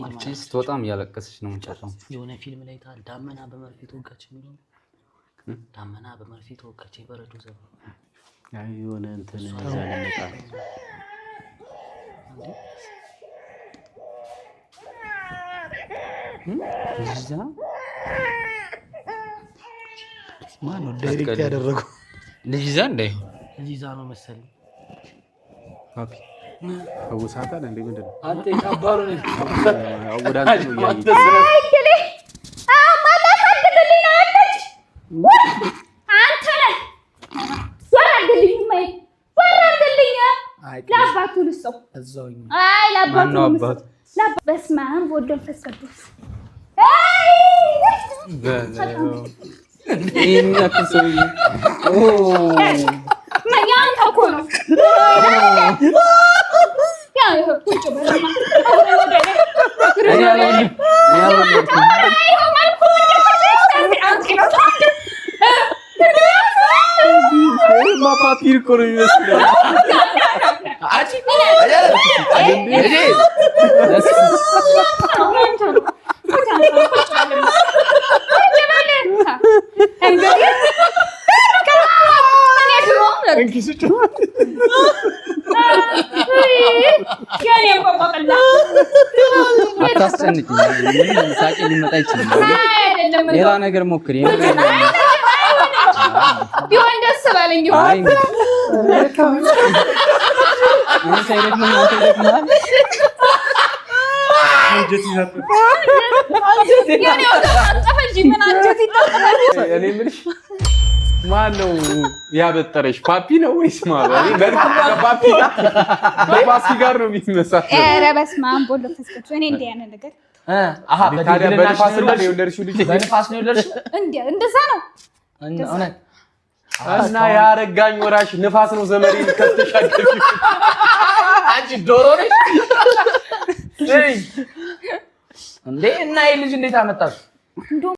አንቺስ በጣም ያለቀሰች ነው የምንጨርሰው የሆነ ፊልም ላይ ታል ዳመና በመርፌ ተወጋች የሚለው ዳመና በመርፌ ተወጋች የበረዶ ዘብ አይ የሆነ እንትን ያለነቃ እዛ ማን ነው ዳይሬክት ያደረገው ልጅ ይዛ እንዳይሆን ልጅ ይዛ ነው መሰለኝ ኦኬ አውሳታል እንዴ ምንድነው አንተ ይካባሩ ነው አውዳንቱ ነው ያይ አንተ ነህ ወራድልኝ ማይ ወራድልኝ ለአባቱ ልሰው እዛውኝ አይ ለአባቱ አባት በስማም ወደን ፈስከዱስ ይሄን ያክሰው ማያን ታኮ ነው ያ ቁጭ በለማ ማፓፒር ኮሮ ይመስላል አቺ አታስጨንቂ ምን ሳቂ ሊመጣ ይችላል ሌላ ነገር ሞክሪ ቢሆን ደስ ባለኝ አይ ምን ሳይደግም አንጀት ይዛት ያኔ ወጣፈጂ ምን አንጀት ይጣጣል እኔ ምንሽ ማን ነው ያበጠረሽ ፓፒ ነው ወይስ ማለት ነው ፓፒ ፓፒ ጋር ነው የሚመስለው ኧረ በስመ አብ ወልድ ወመንፈስ ቅዱስ እኔ እንደ ያነ ነገር አሃ በንፋስ ነው የወለድሽው ልጅ በንፋስ ነው የወለድሽው እንደዛ ነው እውነት እና ያረጋኝ ወራሽ ንፋስ ነው ዘመሪ ከተሻገርሽ አንቺ ዶሮ ነሽ እንዴ እና ይሄ ልጅ እንዴት አመጣሽ